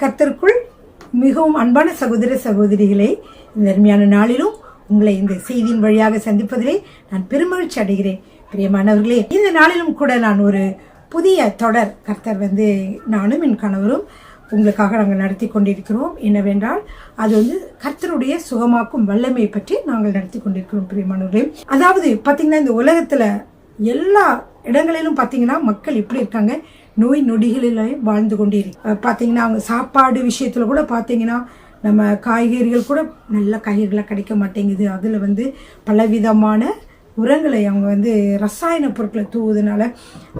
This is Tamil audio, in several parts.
கர்த்தருக்குள் மிகவும் அன்பான சகோதர சகோதரிகளே, இந்த அருமையான நாளிலும் உங்களை இந்த செய்தியின் வழியாக சந்திப்பதிலே நான் பெருமகிழ்ச்சி அடைகிறேன். பிரியமானவர்களே, இந்த நாளிலும் கூட நான் ஒரு புதிய தொடர் கர்த்தர் நானும் என் கணவரும் உங்களுக்காக நாங்கள் நடத்தி கொண்டிருக்கிறோம். என்னவென்றால் அது கர்த்தருடைய சுகமாக்கும் வல்லமை பற்றி நாங்கள் நடத்தி கொண்டிருக்கிறோம். பிரியமானவர்களே, அதாவது பார்த்தீங்கன்னா இந்த உலகத்துல எல்லா இடங்களிலும் பார்த்தீங்கன்னா மக்கள் எப்படி இருக்காங்க, நோய் நொடிகளிலையும் வாழ்ந்து கொண்டே இருக்கு. பார்த்தீங்கன்னா அவங்க சாப்பாடு விஷயத்துல கூட பார்த்தீங்கன்னா நம்ம காய்கறிகள் கூட நல்ல காய்கறிகளாக கிடைக்க மாட்டேங்குது. அதில் பலவிதமான உரங்களை அவங்க ரசாயன பொருட்களை தூவுவதனால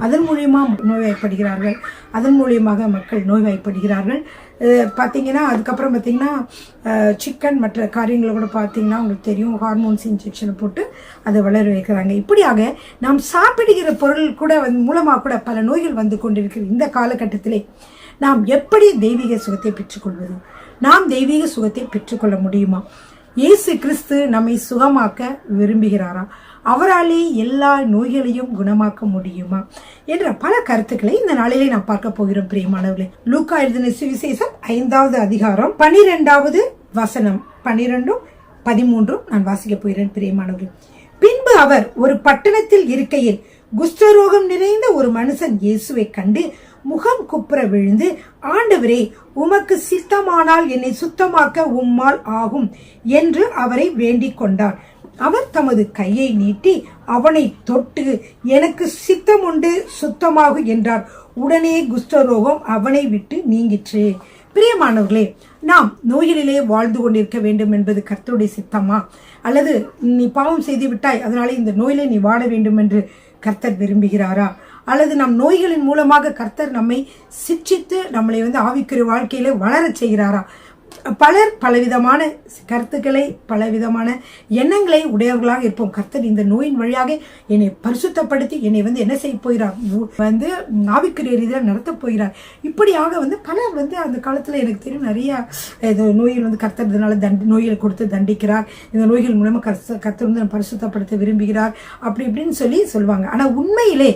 அதன் மூலியமாக நோய்வாய்ப்படுகிறார்கள். அதன் மூலியமாக மக்கள் நோய்வாய்ப்படுகிறார்கள். பார்த்தீங்கன்னா அதுக்கப்புறம் பார்த்தீங்கன்னா சிக்கன் மற்ற காரியங்களை கூட பார்த்தீங்கன்னா உங்களுக்கு தெரியும், ஹார்மோன்ஸ் இன்ஜெக்ஷனை போட்டு அதை வளர வைக்கிறாங்க. இப்படியாக நாம் சாப்பிடுகிற பொருள் கூட மூலமாக கூட பல நோய்கள் வந்து கொண்டிருக்கிற இந்த காலகட்டத்திலே நாம் எப்படி தெய்வீக சுகத்தை பெற்றுக்கொள்வது? நாம் தெய்வீக சுகத்தை பெற்றுக்கொள்ள முடியுமா? இயேசு கிறிஸ்து நம்மை சுகமாக்க விரும்புகிறாரா? அவராலே எல்லா நோய்களையும் குணமாக்க முடியுமா என்ற பல கருத்துக்களை இந்த நாளிலே நாம் பார்க்க போகிறோம். பிரியமானவர்களே, லூக்கா எழுதின சுவிசேஷம் 5வது அதிகாரம் 12வது வசனம் 12-13 நான் வாசிக்க போகிறேன். பிரியமானவர்களே, பின்பு அவர் ஒரு பட்டணத்தில் இருக்கையில் குஷ்டரோகம் நிறைந்த ஒரு மனுஷன் இயேசுவை கண்டு முகம் குப்புற விழுந்து, ஆண்டவரே, உமக்கு சித்தமானால் என்னை சுத்தமாக்க உம்மால் ஆகும் என்று அவரை வேண்டிக் கொண்டார். அவர் தமது கையை நீட்டி அவனை தொட்டு, எனக்கு சித்தம் உண்டு, சுத்தமாகு என்றார். உடனே குஷ்டரோகம் அவனை விட்டு நீங்கிற்று. பிரியமானவர்களே, நாம் நோய்களிலே வாழ்ந்து கொண்டிருக்க வேண்டும் என்பது கர்த்தருடைய சித்தமா? அல்லது நீ பாவம் செய்து விட்டாய், அதனாலே இந்த நோயிலே நீ வாழ வேண்டும் என்று கர்த்தர் விரும்புகிறாரா? அல்லது நம் நோய்களின் மூலமாக கர்த்தர் நம்மை சிட்சித்து நம்மளை ஆவிக்குரிய வாழ்க்கையில வளர செய்கிறாரா? பலர் பலவிதமான கருத்துக்களை பலவிதமான எண்ணங்களை உடையவர்களாக இருப்போம். கர்த்தர் இந்த நோயின் வழியாக என்னை பரிசுத்தப்படுத்தி என்னை என்ன செய்ய போகிறார், ஆவிக்குரிய ரீதியில் நடத்த போகிறார். இப்படியாக பலர் அந்த காலத்துல எனக்கு தெரியும் நிறைய நோய்கள் கர்த்தர் இதனால நோய்களை கொடுத்து தண்டிக்கிறார், இந்த நோய்கள் மூலமா கர்த்தர் பரிசுத்தப்படுத்த விரும்புகிறார், அப்படி இப்படின்னு சொல்லுவாங்க. ஆனா உண்மையிலே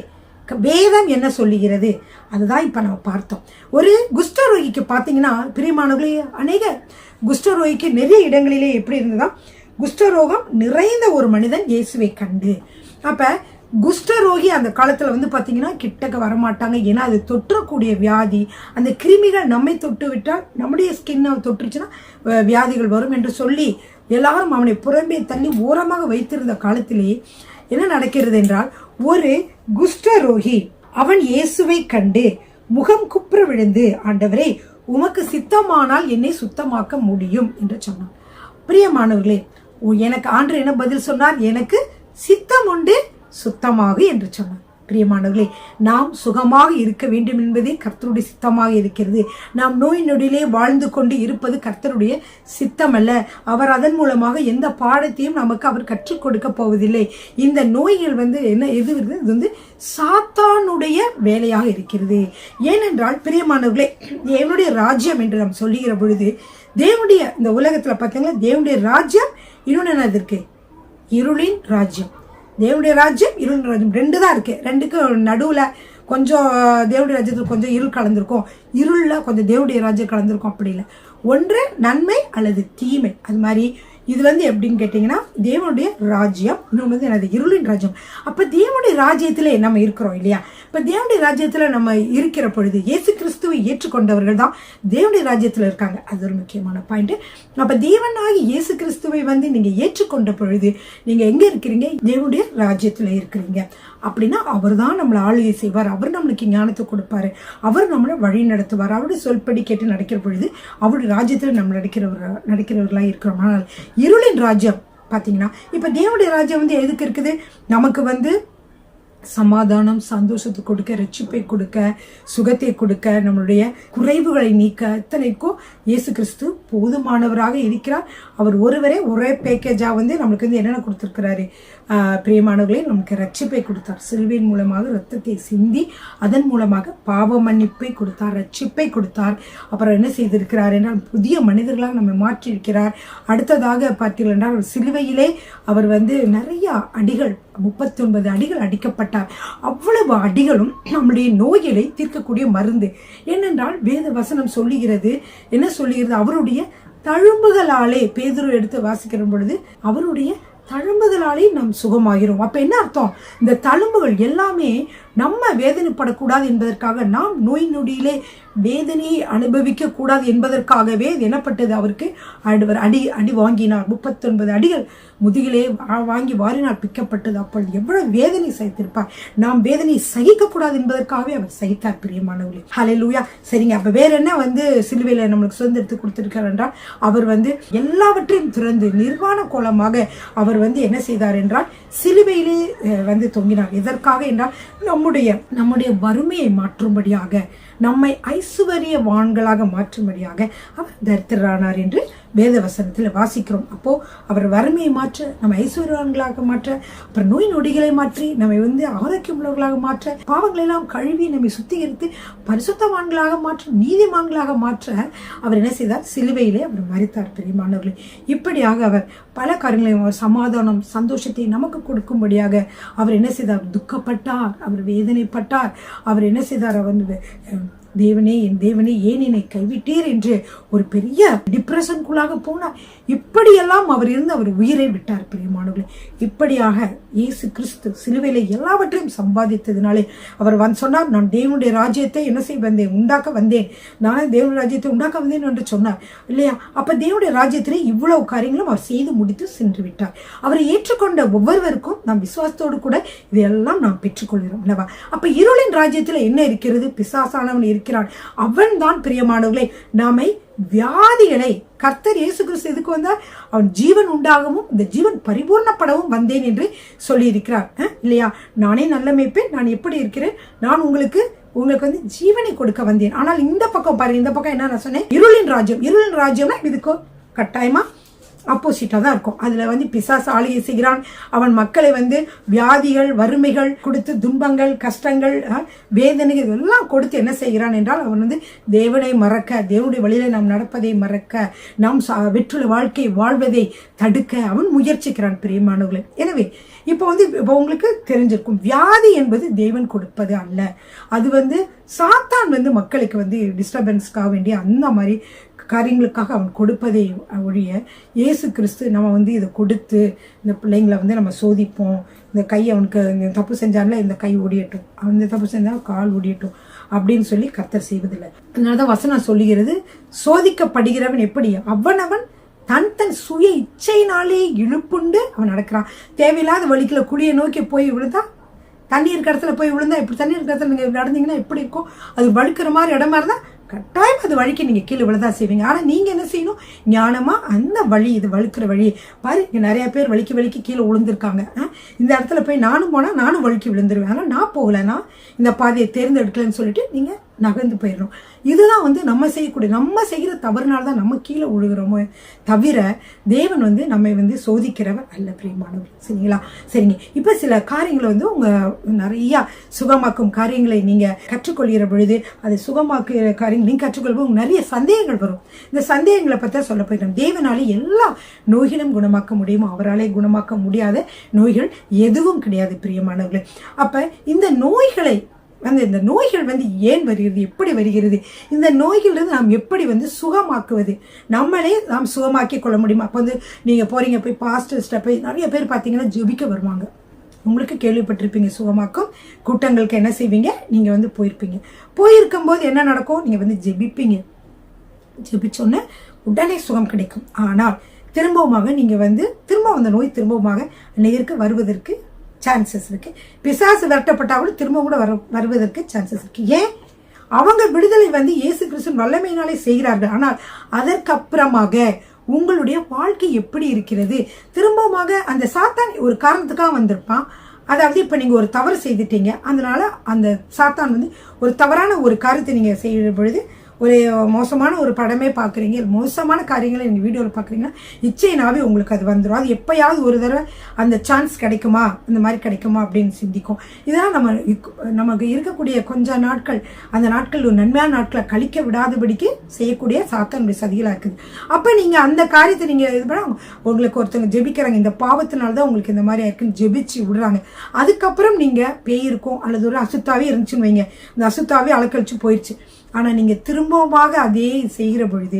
வேதம் என்ன சொல்லுகிறது அதுதான் இப்ப நம்ம பார்த்தோம். ஒரு குஷ்டரோகிக்கு பார்த்தீங்கன்னா பிரியமானவர்களே, அநேக குஷ்டரோகிக்கு நிறைய இடங்களிலே எப்படி இருந்ததா, குஷ்டரோகம் நிறைந்த ஒரு மனிதன் இயேசுவை கண்டு. அப்ப குஷ்டரோகி அந்த காலத்துல பாத்தீங்கன்னா கிட்டக்க வரமாட்டாங்க. ஏன்னா அது தொற்றக்கூடிய வியாதி. அந்த கிருமிகள் நம்மை தொட்டு விட்டால் நம்முடைய ஸ்கின்னை தொற்றுச்சுன்னா வியாதிகள் வரும் என்று சொல்லி எல்லாரும் அவனை புறம்பே தள்ளி ஓரமாக வைத்திருந்த காலத்திலேயே என்ன நடக்கிறது என்றால், ஒரு குஷ்டரோகி அவன் இயேசுவை கண்டு முகம் குப்புற விழுந்து, ஆண்டவரே, உமக்கு சித்தமானால் என்னை சுத்தமாக்க முடியும் என்று சொன்னான். பிரியமானவர்களே, எனக்கு ஆண்டவர் என்ன பதில் சொன்னார்? எனக்கு சித்தம் உண்டு, சுத்தமாகு என்று சொன்னார். பிரியமானவர்களே, நாம் சுகமாக இருக்க வேண்டும் என்பதே கர்த்தருடைய சித்தமாக இருக்கிறது. நாம் நோய் நொடியிலே வாழ்ந்து கொண்டு இருப்பது கர்த்தருடைய சித்தம் அல்ல. அவர் அதன் மூலமாக எந்த பாடத்தையும் நமக்கு அவர் கற்றுக் கொடுக்க போவதில்லை. இந்த நோய்கள் என்ன இது சாத்தானுடைய வேலையாக இருக்கிறது. ஏனென்றால் பிரியமானவர்களே, தேவனுடைய ராஜ்யம் என்று நாம் சொல்லுகிற பொழுது தேவனுடைய இந்த உலகத்துல பார்த்தீங்கன்னா தேவனுடைய ராஜ்யம் இன்னொன்னு என்ன இருக்கு, இருளின் ராஜ்யம். தேவனுடைய ராஜ்யம் இருள் ராஜ்யம் ரெண்டு தான் இருக்கு. ரெண்டுக்கு நடுவுல கொஞ்சம் தேவனுடைய ராஜ்யத்துல கொஞ்சம் இருள் கலந்திருக்கும், இருள்ல கொஞ்சம் தேவனுடைய ராஜ்யம் கலந்திருக்கும். அப்படி இல்லை, ஒன்று நன்மை அல்லது தீமை. அது மாதிரி இது எப்படின்னு கேட்டீங்கன்னா தேவனுடைய ராஜ்யம், இன்னொன்று எனது இருளின் ராஜ்யம். அப்ப தேவனுடைய ராஜ்யத்திலே நம்ம இருக்கிறோம் இல்லையா? இப்ப தேவனுடைய ராஜ்யத்துல நம்ம இருக்கிற பொழுது இயேசு கிறிஸ்துவை ஏற்றுக்கொண்டவர்கள் தான் தேவனுடைய ராஜ்யத்துல இருக்காங்க. அது ஒரு முக்கியமான பாயிண்ட். அப்ப தேவனாகி இயேசு கிறிஸ்துவை நீங்க ஏற்றுக்கொண்ட பொழுது நீங்க எங்க இருக்கிறீங்க? தேவனுடைய ராஜ்யத்துல இருக்கிறீங்க. அப்படின்னா அவர் தான் நம்மளை ஆளுகை செய்வார், அவர் நம்மளுக்கு ஞானத்தை கொடுப்பாரு, அவர் நம்மளை வழி நடத்துவார். அவருடைய சொல்படி கேட்டு நடக்கிற பொழுது அவருடைய ராஜ்யத்துல நம்ம நடக்கிறவர்களா இருக்கிறோம். ஆனால் இருளின் ராஜ்யம் பாத்தீங்கன்னா, இப்ப தேவனுடைய ராஜ்யம் எதுக்கு இருக்குது? நமக்கு சமாதானம், சந்தோஷத்தை கொடுக்க, ரட்சிப்பை கொடுக்க, சுகத்தை கொடுக்க, நம்மளுடைய குறைவுகளை நீக்க, இத்தனைக்கும் இயேசு கிறிஸ்து போதுமானவராக இருக்கிறார். அவர் ஒருவரே ஒரே பேக்கேஜா நம்மளுக்கு என்னென்ன கொடுத்திருக்கிறாரு? பிரியமானவர்களே, நமக்கு ரட்சிப்பை கொடுத்தார். சிலுவையின் மூலமாக ரத்தத்தை சிந்தி அதன் மூலமாக பாவ மன்னிப்பை கொடுத்தார், ரட்சிப்பை கொடுத்தார். அப்புறம் என்ன செய்திருக்கிறார் என்றால் புதிய மனிதர்களாக நம்ம மாற்றி இருக்கிறார். அடுத்ததாக பார்த்தீங்கன்னா சிலுவையிலே அவர் நிறைய அடிகள் 39 அடிகள் அடிக்கப்பட்டார். அவ்வளவு அடிகளும் நம்முடைய நோய்களை தீர்க்கக்கூடிய மருந்து. ஏனென்றால் வேத வசனம் சொல்லுகிறது, என்ன சொல்லுகிறது, அவருடைய தழும்புகளாலே, பேதுரு எடுத்து வாசிக்கிற பொழுது அவருடைய தழும்புகளாலே நாம் சுகமாகிறோம். அப்ப என்ன அர்த்தம்? இந்த தழும்புகள் எல்லாமே நம்ம வேதனைப்படக்கூடாது என்பதற்காக, நாம் நோய் நொடியிலே வேதனையை அனுபவிக்க கூடாது என்பதற்காகவே எனப்பட்டது. அவருக்கு அடி வாங்கினார். 39 அடிகள் முதுகிலே வாங்கி வாரினார், பிக்கப்பட்டது. அப்பொழுது எவ்வளவு வேதனை சகித்திருப்பார். நாம் வேதனை சகிக்க கூடாது என்பதற்காகவே அவர் சகித்தார். பிரியமானவர்களே, ஹல்லேலூயா. சரிங்க, அப்ப வேற என்ன சிலுவையில நம்மளுக்கு சுதந்திரத்தை கொடுத்திருக்கார் என்றால், அவர் எல்லாவற்றையும் திறந்து நிர்வாண கோலமாக அவர் என்ன செய்தார் என்றால், சிலுவையிலே தொங்கினார். எதற்காக என்றால், நம்முடைய வறுமையை மாற்றும்படியாக, நம்மை ஐசுவரியவான்களாக மாற்றும்படியாக அவர் தரித்திரரானார் என்று வேத வசனத்தில் வாசிக்கிறோம். அப்போ அவர் வறுமையை மாற்ற, நம்ம ஐஸ்வர்யவான்களாக மாற்ற, அப்புறம் நோய் நொடிகளை மாற்றி நம்மை ஆரோக்கியம் உள்ளவர்களாக மாற்ற, பாவங்களை எல்லாம் கழுவி நம்மை சுத்திகரித்து பரிசுத்தவான்களாக மாற்ற, நீதிமான்களாக மாற்ற அவர் என்ன செய்தார்? சிலுவையிலே அவர் மரித்தார். பிரியமானவர்களே, இப்படியாக அவர் பல காரியங்களையும், சமாதானம், சந்தோஷத்தை நமக்கு கொடுக்கும்படியாக அவர் என்ன செய்தார்? துக்கப்பட்டார், அவர் வேதனைப்பட்டார். அவர் என்ன செய்தார்? தேவனே, என் தேவனே, ஏன் என்னை கைவிட்டீர் என்று ஒரு பெரிய டிப்ரெஷனுக்குள்ளாக போனார். இப்படியெல்லாம் அவர் அவர் உயிரை விட்டார். பிரியமானவர்களே, இப்படியாக இயேசு கிறிஸ்து சிலுவையில எல்லாவற்றையும் சம்பாதித்ததினாலே அவர் சொன்னார், நான் தேவனுடைய ராஜ்யத்தை என்ன செய்ய வந்தேன்? உண்டாக்க வந்தேன். நானே தேவனுடைய ராஜ்யத்தை உண்டாக்க வந்தேன் என்று சொன்னார் இல்லையா? அப்ப தேவனுடைய ராஜ்யத்திலே இவ்வளவு காரியங்களும் அவர் செய்து முடித்து சென்று விட்டார். அவரை ஏற்றுக்கொண்ட ஒவ்வொருவருக்கும் நாம் விசுவாசத்தோடு கூட இதையெல்லாம் நாம் பெற்றுக்கொள்கிறோம் அல்லவா? அப்ப இருளின் ராஜ்யத்துல என்ன இருக்கிறது? பிசாசானவன் இருக்கிறான். அவன் தான் பிரியமானவர்களே நம்மை வியாதிகளை, கர்த்தர் இயேசு கிறிஸ்து எதுக்கு வந்தார்? அவன் ஜீவன் உண்டாகவும் இந்த ஜீவன் பரிபூர்ணப்படவும் வந்தேன் என்று சொல்லி இருக்கிறார் இல்லையா? நானே நல்ல மேய்ப்பேன், நான் எப்படி இருக்கிறேன், நான் உங்களுக்கு ஜீவனை கொடுக்க வந்தேன். ஆனால் இந்த பக்கம் பாருங்க, இந்த பக்கம் என்ன நான் சொன்னேன்? இருளின் ராஜ்யம்னா இதுக்கு கட்டாயமா ஆப்போசிட்டா தான் இருக்கும். அதுல பிசாசு ஆளுகை செய்கிறான். அவன் மக்களை வியாதிகள், வறுமைகள் கொடுத்து, துன்பங்கள், கஷ்டங்கள், வேதனைகள் எல்லாம் கொடுத்து என்ன செய்கிறான் என்றால், அவன் தேவனை மறக்க, தேவனுடைய வழியில நாம் நடப்பதை மறக்க, நாம் வெற்றுள்ள வாழ்க்கை வாழ்வதை தடுக்க அவன் முயற்சிக்கிறான். பிரியமானவர்களே, எனவே இப்போ உங்களுக்கு தெரிஞ்சிருக்கும், வியாதி என்பது தேவன் கொடுப்பது அல்ல. அது சாத்தான் மக்களுக்கு டிஸ்டர்பன்ஸ்க்காக வேண்டிய அந்த மாதிரி காரியங்களுக்காக அவன் கொடுப்பதை ஒழிய, இயேசு கிறிஸ்து நம்ம இதை கொடுத்து இந்த பிள்ளைங்களை நம்ம சோதிப்போம். இந்த கை அவனுக்கு தப்பு செஞ்சான்ல, இந்த கை ஒடியட்டும், அவன் தப்பு செஞ்சா கால் ஒடியட்டும் அப்படின்னு சொல்லி கர்த்தர் செய்வதில்லை. அதனாலதான் வசனம் சொல்லுகிறது, சோதிக்கப்படுகிறவன் எப்படி? அவனவன் தன் சுய இச்சையினாலே இழுப்புண்டு அவன் நடக்கிறான். தேவையில்லாத வழிக்குள்ள குழியை நோக்கி போய் விழுந்தா, தண்ணி இருக்கிற இடத்துல போய் விழுந்தா, இப்படி தண்ணி இருக்கிற இடத்துல நீங்க நடந்தீங்கன்னா எப்படி இருக்கும்? அது வழுக்கிற மாதிரி இடமா இருந்தா கட்டாயம் அது வழிக்கு நீங்க கீழே விழதான் செய்வீங்க. ஆனா நீங்க என்ன செய்யணும்? ஞானமா அந்த வழி, இது வழுக்கிற வழி பாரு. இங்க நிறைய பேர் வலிக்கு கீழே விழுந்திருக்காங்க. இந்த இடத்துல போய் நானும் போனா நானும் வலிக்கு விழுந்துருவேன். ஆனா நான் போகலன்னா இந்த பாதையை தேர்ந்தெடுக்கலன்னு சொல்லிட்டு நீங்க நகர்ந்து போயிடணும். இதுதான் நம்ம செய்யக்கூடிய, நம்ம செய்கிற தவறுனால்தான் நம்ம கீழே விழுகிறோமோ தவிர தேவன் நம்மை சோதிக்கிறவர் அல்ல. பிரியமானவர், சரிங்களா? சரிங்க, இப்ப சில காரியங்களை உங்க நிறைய சுகமாக்கும் காரியங்களை நீங்க கற்றுக்கொள்கிற பொழுது, அதை சுகமாக்குற காரியங்கள் நீங்க கற்றுக்கொள்வோம், நிறைய சந்தேகங்கள் வரும். இந்த சந்தேகங்களை பத்தி சொல்ல போயிட்டோம். தேவனாலே எல்லா நோய்களும் குணமாக்க முடியுமோ, அவராலே குணமாக்க முடியாத நோய்கள் எதுவும் கிடையாது. பிரியமானவர்களே, அப்ப இந்த நோய்களை இந்த நோய்கள் ஏன் வருகிறது, எப்படி வருகிறது, இந்த நோய்களிலிருந்து நாம் எப்படி சுகமாக்குவது, நம்மளே நாம் சுகமாக்கி கொள்ள முடியுமா? அப்போ நீங்க போறீங்க, போய் பாஸ்டர்ஸ்ட போய் நிறைய பேர் பார்த்தீங்கன்னா ஜெபிக்க வருவாங்க. உங்களுக்கு கேள்விப்பட்டிருப்பீங்க, சுகமாக்கும் கூட்டங்களுக்கு என்ன செய்வீங்க, நீங்க போயிருப்பீங்க. போயிருக்கும் போது என்ன நடக்கும்? நீங்க ஜெபிப்பீங்க. ஜெபிச்சோன்னு உடனே சுகம் கிடைக்கும். ஆனால் திரும்பவுமாக நீங்க திரும்ப அந்த நோய் திரும்பவுமாக அநேகருக்கு வருவதற்கு சான்சஸ் இருக்கு. பிசாசு விரட்டப்பட்டா கூட திரும்ப கூட வருவதற்கு சான்சஸ் இருக்கு. ஏன்? அவங்க விடுதலை இயேசு கிறிஸ்துவின் வல்லமையினாலே செய்கிறார்கள். ஆனால் அதற்கப்புறமாக உங்களுடைய வாழ்க்கை எப்படி இருக்கிறது? திரும்பமாக அந்த சாத்தான் ஒரு காரணத்துக்காக வந்திருப்பான். அதாவது இப்ப நீங்க ஒரு தவறு செய்துட்டீங்க, அதனால அந்த சாத்தான் ஒரு தவறான ஒரு காரியத்தை நீங்க செய்கிற பொழுது ஒரு மோசமான ஒரு படமே பார்க்குறீங்க, மோசமான காரியங்களை நீங்கள் வீடியோவில் பார்க்குறீங்கன்னா நிச்சயமாகவே உங்களுக்கு அது வந்துடும். அது எப்போயாவது ஒரு தடவை அந்த சான்ஸ் கிடைக்குமா, அந்த மாதிரி கிடைக்குமா அப்படின்னு சிந்திக்கும். இதெல்லாம் நமக்கு இருக்கக்கூடிய கொஞ்ச நாட்கள், அந்த நாட்கள் ஒரு நன்மையான நாட்களை கழிக்க விடாதபடிக்கு செய்யக்கூடிய சாத்தானுடைய சதிகளாக இருக்குது. அப்போ நீங்கள் அந்த காரியத்தை நீங்கள் இது பண்ண, உங்களுக்கு ஒருத்தவங்க ஜெபிக்கிறாங்க, இந்த பாவத்தினால தான் உங்களுக்கு இந்த மாதிரி இருக்குன்னு ஜெபிச்சு விடுறாங்க. அதுக்கப்புறம் நீங்கள் பேய் இருக்கும் அல்லது ஒரு அசுத்தாவே இருந்துச்சுன்னு வைங்க, இந்த அசுத்தாவே அலக்கழிச்சு போயிடுச்சு. ஆனால் நீங்கள் திரும்பவுமாக அதே செய்கிற பொழுது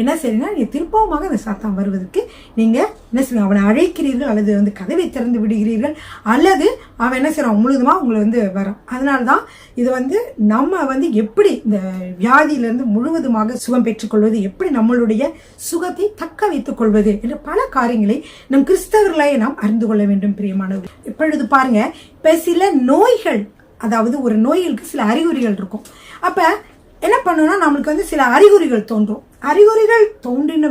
என்ன செய்றீங்கன்னா, நீங்கள் திரும்பவுமாக அந்த சாத்தான் வருவதற்கு நீங்கள் என்ன செய்யணும், அவனை அழைக்கிறீர்கள் அல்லது கதவை திறந்து விடுகிறீர்கள், அல்லது அவன் என்ன செய்யறான் முழுதுமாக உங்களை வரான். அதனால தான் இது நம்ம எப்படி இந்த வியாதியிலிருந்து முழுவதுமாக சுகம் பெற்றுக்கொள்வது, எப்படி நம்மளுடைய சுகத்தை தக்க வைத்துக் கொள்வது என்ற பல காரியங்களை நம் கிறிஸ்தவர்களாய் நாம் அறிந்து கொள்ள வேண்டும் பிரியமானவர்கள். இப்பொழுது பாருங்க, இப்ப சில நோய்கள், அதாவது ஒரு நோய்களுக்கு சில அறிகுறிகள் இருக்கும். அப்ப என்ன பண்ணணும்னா, நம்மளுக்கு சில அறிகுறிகள் தோன்றும். அறிகுறிகள் தோன்றின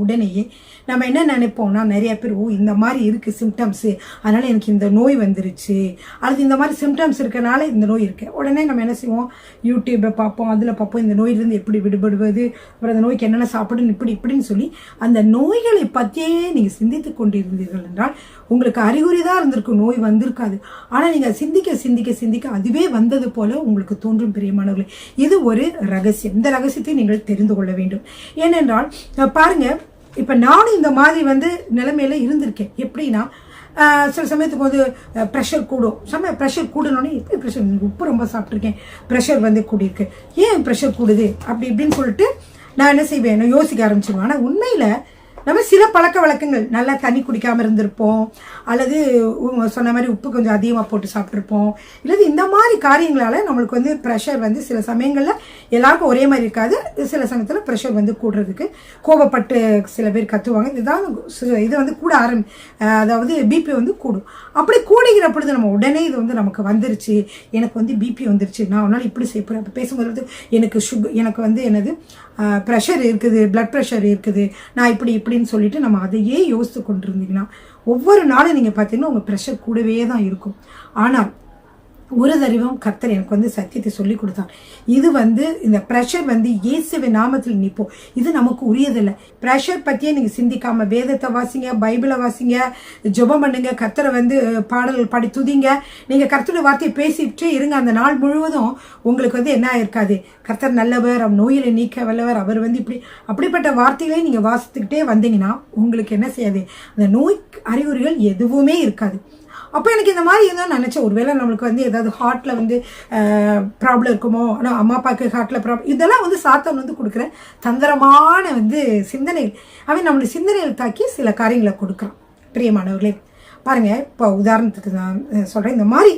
உடனேயே நம்ம என்ன நினைப்போம்னா, நிறைய பேர் இந்த மாதிரி இருக்கு சிம்டம்ஸு, அதனால எனக்கு இந்த நோய் வந்துருச்சு, அல்லது இந்த மாதிரி சிம்டம்ஸ் இருக்கனால இந்த நோய் இருக்கு. உடனே நம்ம என்ன செய்வோம், யூடியூப்பை பார்ப்போம், அதில் பார்ப்போம் இந்த நோயிலிருந்து எப்படி விடுபடுவது, அப்புறம் அந்த நோய்க்கு என்னென்ன சாப்பிடணும், இப்படின்னு சொல்லி அந்த நோய்களை பற்றியே நீங்கள் சிந்தித்து கொண்டிருந்தீர்கள் என்றால் உங்களுக்கு அறிகுறி தான் இருந்திருக்கும், நோய் வந்திருக்காது. ஆனால் நீங்கள் சிந்திக்க சிந்திக்க சிந்திக்க அதுவே வந்தது போல உங்களுக்கு தோன்றும் பிரியமானவர்களே. இது ஒரு ரகசியம். இந்த ரகசியத்தை நீங்கள் தெரிந்து கொள்ள வேண்டும். ஏனென்றால் பாருங்க, இப்ப நானும் இந்த மாதிரி நிலைமையில இருந்திருக்கேன். எப்படின்னா, சில சமயத்துக்கு ப்ரெஷர் கூடும். ப்ரெஷர் கூடனோடனே எப்படி ப்ரெஷர், உப்பு ரொம்ப சாப்பிட்ருக்கேன், ப்ரெஷர் கூடியிருக்கு, ஏன் ப்ரெஷர் கூடுது அப்படி இப்படின்னு சொல்லிட்டு நான் என்ன செய்வேன், நான் யோசிக்க ஆரம்பிச்சிருவேன். ஆனால் உண்மையில நம்ம சில பழக்க வழக்கங்கள், நல்லா தண்ணி குடிக்காமல் இருந்திருப்போம், அல்லது சொன்ன மாதிரி உப்பு கொஞ்சம் அதிகமாக போட்டு சாப்பிட்ருப்போம், இல்லது இந்த மாதிரி காரியங்களால் நம்மளுக்கு ப்ரெஷர் சில சமயங்களில் எல்லாருக்கும் ஒரே மாதிரி இருக்காது. சில சமயத்தில் ப்ரெஷர் கூடுறதுக்கு கோபப்பட்டு சில பேர் கத்துவாங்க. இதுதான் இது கூட அதாவது பிபி கூடும். அப்படி கூடுகிற பொழுது நம்ம உடனே இது நமக்கு வந்துருச்சு, எனக்கு பிபி வந்துருச்சு, நான் ஒரு நாள் இப்படி செய்யப்படுறேன். அப்போ பேசும்போது எனக்கு என்னது ப்ரெஷர் இருக்குது, பிளட் ப்ரெஷர் இருக்குது, நான் இப்படின்னு சொல்லிட்டு நம்ம அதையே யோசித்து கொண்டிருந்தீங்கன்னா ஒவ்வொரு நாளும் நீங்கள் பார்த்தீங்கன்னா உங்கள் ப்ரெஷர் கூடவே தான் இருக்கும். ஆனால் ஒரு தடவையும் கர்த்தர் எனக்கு சத்தியத்தை சொல்லி கொடுத்தார். இது இந்த ப்ரெஷர் இயேசுவின் நாமத்தில் நிற்போம், இது நமக்கு உரியதில்லை. ப்ரெஷர் பற்றியே நீங்கள் சிந்திக்காம வேதத்தை வாசிங்க, பைபிளை வாசிங்க, ஜெபம் பண்ணுங்க, கர்த்தரை பாடல் பாடி துதிங்க. நீங்கள் கர்த்தருடைய வார்த்தையை பேசிட்டு இருங்க. அந்த நாள் முழுவதும் உங்களுக்கு என்ன இருக்காது, கர்த்தர் நல்லவர், அவர் நோயிலை நீக்க வல்லவர், அவர் அப்படிப்பட்ட வார்த்தைகளை நீங்கள் வாசித்துக்கிட்டே வந்தீங்கன்னா உங்களுக்கு என்ன செய்யாது, அந்த நோய் அறிகுறிகள் எதுவுமே இருக்காது. அப்போ எனக்கு இந்த மாதிரி இருந்தால் நினச்சேன், ஒருவேளை நம்மளுக்கு ஏதாவது ஹார்ட்டில் ப்ராப்ளம் இருக்குமோ, ஆனால் அம்மா அப்பாவுக்கு ஹார்ட்டில் ப்ராப்ளம், இதெல்லாம் சாத்தான் கொடுக்குற தந்திரமான சிந்தனைகள். அவன் நம்மளுடைய சிந்தனைகள் தாக்கி சில காரியங்களை கொடுக்குறான். பிரியமானவர்களே பாருங்க, இப்போ உதாரணத்துக்கு நான் சொல்கிறேன், இந்த மாதிரி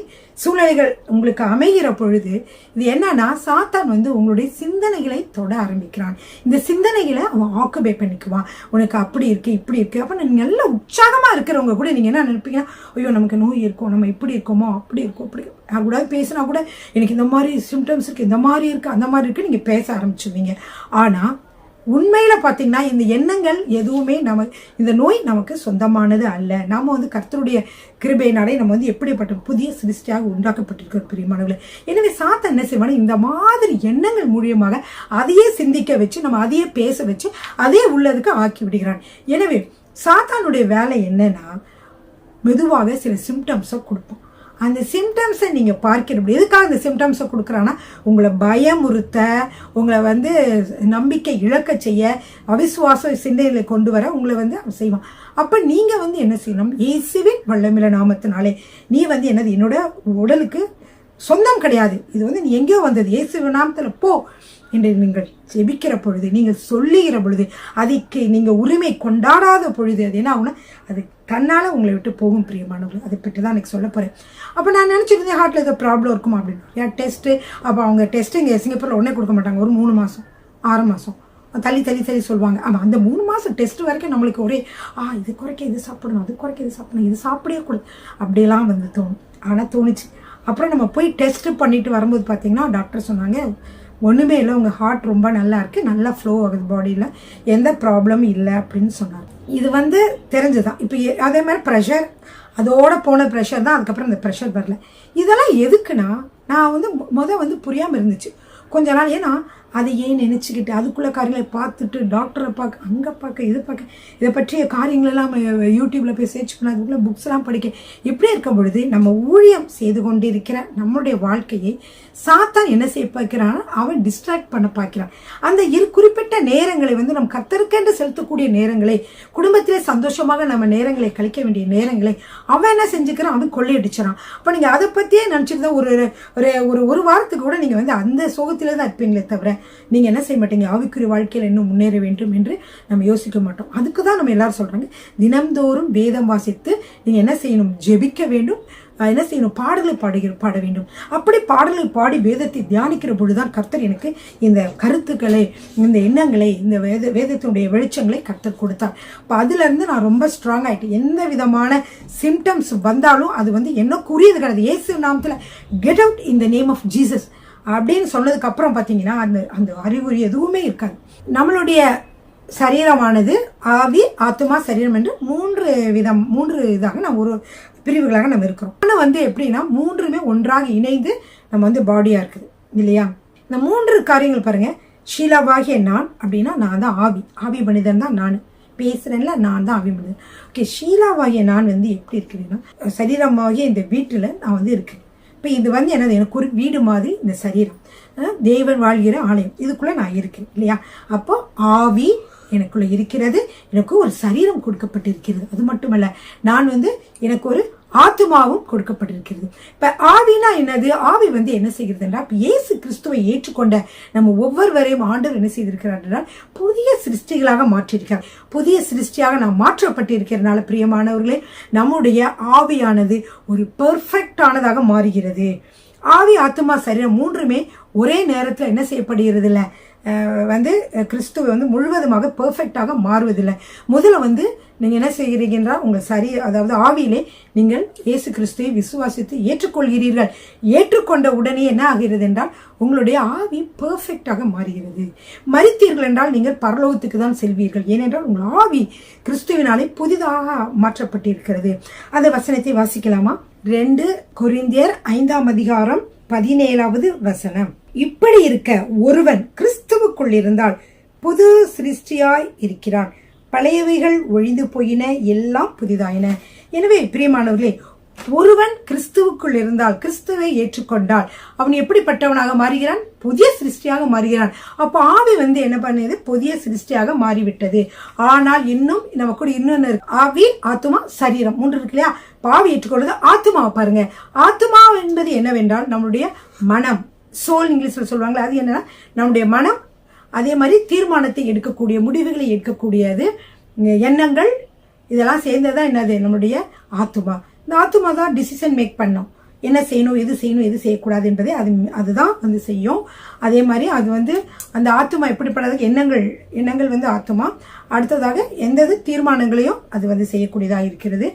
சூழ்நிலைகள் உங்களுக்கு அமைகிற பொழுது இது என்னன்னா, சாத்தான் உங்களுடைய சிந்தனைகளை தொட ஆரம்பிக்கிறான். இந்த சிந்தனைகளை அவன் ஆக்குபை பண்ணிக்குவான். உனக்கு அப்படி இருக்கு, இப்படி இருக்கு. அப்போ நீங்கள் நல்ல உற்சாகமாக இருக்கிறவங்க கூட நீங்கள் என்ன நினைப்பீங்கன்னா, ஐயோ நமக்கு நோய் இருக்கும், நம்ம இப்படி இருக்கோமோ, அப்படி இருக்கும், அப்படி நான் கூட பேசினா கூட எனக்கு இந்த மாதிரி சிம்டம்ஸ் இருக்குது, இந்த மாதிரி இருக்குது, அந்த மாதிரி இருக்குது, நீங்கள் பேச ஆரம்பிச்சுவீங்க. ஆனால் உண்மையில் பார்த்தீங்கன்னா இந்த எண்ணங்கள் எதுவுமே இந்த நோய் நமக்கு சொந்தமானது அல்ல. நாம் கர்த்தருடைய கிருபையினாலே நம்ம எப்படிப்பட்ட புதிய சிருஷ்டியாக உண்டாக்கப்பட்டிருக்கிற பிரியமானவர்களே. எனவே சாத்தான் என்ன செய்வானா, இந்த மாதிரி எண்ணங்கள் மூலியமாக அதையே சிந்திக்க வச்சு, நம்ம அதையே பேச வச்சு, அதே உள்ளதுக்கு ஆக்கி விடுகிறான். எனவே சாத்தானுடைய வேலை என்னன்னா, மெதுவாக சில சிம்டம்ஸை கொடுப்போம். அந்த சிம்டம்ஸை நீங்கள் பார்க்கிறப்ப, எதுக்காக அந்த சிம்டம்ஸை கொடுக்குறான்னா, உங்களை பயமுறுத்த, உங்களை நம்பிக்கை இழக்க செய்ய, அவிசுவாச சிந்தனைகளை கொண்டு வர உங்களை அவன் செய்வான். அப்போ நீங்கள் என்ன செய்யணும், இயேசுவின் வல்லமையுள்ள நாமத்தினாலே நீ என்னது, என்னோட உடலுக்கு சொந்தம் கிடையாது, இது நீ எங்கேயோ வந்தது, இயேசுவின் நாமத்தில் போ என்று நீங்கள் ஜெபிக்கிற பொழுது, நீங்கள் சொல்லுகிற பொழுது, அதுக்கு நீங்கள் உரிமை கொண்டாடாத பொழுது அது என்ன ஆகுனா, அது தன்னால் உங்களை விட்டு போகும் பிரியமானவர்கள். அதை பற்றி தான் எனக்கு சொல்ல போகிறேன். அப்போ நான் நினச்சிருந்தேன் ஹார்ட்டில் ஏதோ ப்ராப்ளம் இருக்குமா அப்படின்னு. டெஸ்ட்டு, அப்போ அவங்க டெஸ்ட்டு இங்கே சிங்கப்பூரில் உடனே கொடுக்க மாட்டாங்க, ஒரு 3 மாதம் 6 மாதம் தள்ளி சொல்லுவாங்க. ஆமாம், அந்த 3 மாதம் டெஸ்ட் வரைக்கும் நம்மளுக்கு ஒரே இது குறைக்க இது சாப்பிடணும், அது குறைக்க இது சாப்பிடணும், இது சாப்பிடவே கூடாது அப்படியெல்லாம் தோணும். ஆனால் தோணுச்சு. அப்புறம் நம்ம போய் டெஸ்ட்டு பண்ணிட்டு வரும்போது பார்த்தீங்கன்னா டாக்டர் சொன்னாங்க, ஒன்றுமே இல்லை, உங்கள் ஹார்ட் ரொம்ப நல்லா இருக்குது, நல்லா ஃப்ளோ ஆகுது, பாடியில் எந்த ப்ராப்ளமும் இல்லை அப்படின்னு சொன்னார். இது தெரிஞ்சுதான். இப்போ அதே மாதிரி ப்ரெஷர், அதோட போன ப்ரெஷர் தான், அதுக்கப்புறம் இந்த ப்ரெஷர் வரல. இதெல்லாம் எதுக்குன்னா, நான் புரியாமல் இருந்துச்சு கொஞ்ச நாள். ஏன்னா அதை ஏன் நினச்சிக்கிட்டு அதுக்குள்ள காரியங்களை பார்த்துட்டு டாக்டரை பார்க்க அங்கே பார்க்க இது பார்க்க இதை பற்றிய காரியங்களெல்லாம் யூடியூப்பில் போய் சர்ச் பண்ண அதுக்குள்ளே புக்ஸ்லாம் படிக்க இப்படி இருக்கும் பொழுது நம்ம ஊழியம் செய்து கொண்டிருக்கிற நம்மளுடைய வாழ்க்கையை சாத்தான் என்ன செய்ய பார்க்கிறான், அவன் டிஸ்ட்ராக்ட் பண்ண பார்க்கிறான். அந்த குறிப்பிட்ட நேரங்களை வந்து நம்ம கர்த்தருக்கென்று செலுத்தக்கூடிய நேரங்களை, குடும்பத்திலே சந்தோஷமாக நம்ம நேரங்களை கழிக்க வேண்டிய நேரங்களை அவன் என்ன செஞ்சுக்கிறான், அவன் கொள்ளையடிச்சிடான். அப்போ நீங்கள் அதை பற்றியே நினச்சிட்டு ஒரு ஒரு ஒரு வாரத்துக்கு கூட நீங்கள் வந்து அந்த சோகத்திலே தான் இருப்பீங்களே தவிர நீங்கள் என்ன செய்ய மாட்டீங்க, ஆவிக்குரிய வாழ்க்கையில் இன்னும் முன்னேற வேண்டும் என்று நம்ம யோசிக்க மாட்டோம். அதுக்கு தான் நம்ம எல்லாரும் சொல்கிறாங்க, தினம்தோறும் வேதம் வாசித்து நீங்கள் என்ன செய்யணும், ஜெபிக்க வேண்டும், என்ன செய்யணும், பாடலை பாட வேண்டும். அப்படி பாடலை பாடி வேதத்தை தியானிக்கிற பொழுதுதான் கர்த்தர் எனக்கு இந்த கருத்துக்களை, இந்த எண்ணங்களை, இந்த வேதத்தினுடைய வெளிச்சங்களை கர்த்தர் கொடுத்தார். இப்போ அதுலேருந்து நான் ரொம்ப ஸ்ட்ராங் ஆகிட்டேன். எந்த விதமான சிம்டம்ஸ் வந்தாலும் அது வந்து எனக்குரியது கிடையாது. இயேசு நாமத்தில் get out in the name of Jesus அப்படின்னு சொன்னதுக்கு அப்புறம் பார்த்தீங்கன்னா அந்த அறிகுறி எதுவுமே இருக்காது. நம்மளுடைய சரீரமானது ஆவி, ஆத்மா, சரீரம் என்று மூன்று இதாக நம்ம ஒரு பிரிவுகளாக நம்ம இருக்கிறோம். ஆனால் வந்து எப்படின்னா மூன்றுமே ஒன்றாக இணைந்து நம்ம வந்து பாடியாக இருக்குது இல்லையா. இந்த 3 காரியங்கள் பாருங்க. ஷீலாவாகிய நான் அப்படின்னா நான் தான் ஆவி மனிதன் தான் நான் பேசுறேன்ல, நான் தான் ஆவி மனிதன். ஓகே, ஷீலாவாகிய நான் வந்து எப்படி இருக்குதுன்னா சரீரமாகிய இந்த வீட்டில் நான் வந்து இருக்கேன். இப்போ இது வந்து என்னது, எனக்கு ஒரு வீடு மாதிரி இந்த சரீரம், தேவன் வாழ்கிற ஆலயம், இதுக்குள்ளே நான் இருக்கேன் இல்லையா. அப்போ ஆவி எனக்குள்ள இருக்கிறது, எனக்கு ஒரு சரீரம் கொடுக்கப்பட்டிருக்கிறது. அது மட்டுமல்ல, நான் வந்து எனக்கு ஒரு ஆத்மாவும் கொடுக்கப்பட்டிருக்கிறது. இப்ப ஆவினா என்னது, ஆவி வந்து என்ன செய்கிறதுன்றா, இயேசு கிறிஸ்துவை ஏற்றுக்கொண்ட நம்ம ஒவ்வொருவரையும் ஆண்டவர் என்ன செய்திருக்கிறார் என்றால் புதிய சிருஷ்டிகளாக மாற்றியிருக்கிறார். புதிய சிருஷ்டியாக நாம் மாற்றப்பட்டிருக்கிறதுனால பிரியமானவர்களே, நம்முடைய ஆவியானது ஒரு பெர்ஃபெக்டானதாக மாறுகிறது. ஆவி, ஆத்மா, சரீரம் மூன்றுமே ஒரே நேரத்தில் என்ன செய்யப்படுகிறது இல்லை, வந்து கிறிஸ்துவை வந்து முழுவதுமாக பெர்ஃபெக்டாக மாறுவதில்லை. முதல்ல வந்து நீங்கள் என்ன செய்கிறீங்கன்னா உங்கள் அதாவது ஆவியிலே நீங்கள் இயேசு கிறிஸ்துவை விசுவாசித்து ஏற்றுக்கொள்கிறீர்கள். ஏற்றுக்கொண்ட உடனே என்ன ஆகிறது என்றால் உங்களுடைய ஆவி பெர்ஃபெக்டாக மாறுகிறது. மரித்தீர்கள் என்றால் நீங்கள் பரலோகத்துக்கு தான் செல்வீர்கள். ஏனென்றால் உங்கள் ஆவி கிறிஸ்துவினாலே புதிதாக மாற்றப்பட்டிருக்கிறது. அந்த வசனத்தை வாசிக்கலாமா? 2 கொரிந்தியர் 5ஆம் அதிகாரம் 17வது வசனம். இப்படி இருக்க ஒருவன் கிறிஸ்துவுக்குள் இருந்தால் புது சிருஷ்டியாய் இருக்கிறான், பழையவைகள் ஒழிந்து போயின, எல்லாம் புதிதாயின. எனவே பிரியமானவர்களே, ஒருவன் கிறிஸ்துவுக்குள் இருந்தால், கிறிஸ்துவை ஏற்றுக்கொண்டால் அவன் எப்படிப்பட்டவனாக மாறுகிறான், புதிய சிருஷ்டியாக மாறுகிறான். அப்போ ஆவி வந்து என்ன பண்ணுது, புதிய சிருஷ்டியாக மாறிவிட்டது. ஆனால் இன்னும் நம்ம கூட இன்னொன்னு இருக்கு, ஆவி, ஆத்மா, சரீரம் 3 இருக்கு இல்லையா. ஆவி ஏற்றுக்கொள்வது ஆத்மாவை பாருங்க. ஆத்மா என்பது என்னவென்றால் நம்மளுடைய மனம், சோல் இங்கிலீஷ்ல சொல்லுவாங்களே, அது என்னன்னா நம்முடைய மனம். அதே மாதிரி தீர்மானத்தை எடுக்கக்கூடிய, முடிவுகளை எடுக்கக்கூடியது, எண்ணங்கள், இதெல்லாம் சேர்ந்ததான் என்னது நம்மளுடைய ஆத்மா. இந்த ஆத்மா தான் டிசிஷன் மேக் பண்ணும், என்ன செய்யணும், எது செய்யணும், எது செய்யக்கூடாது என்பதை அதுதான் வந்து செய்யும். அதே மாதிரி அது வந்து அந்த ஆத்மா எப்படிப்பட்டது, எண்ணங்கள் வந்து ஆத்மா. அடுத்ததாக எந்த தீர்மானங்களையும் அது வந்து செய்யக்கூடியதாக இருக்கிறது,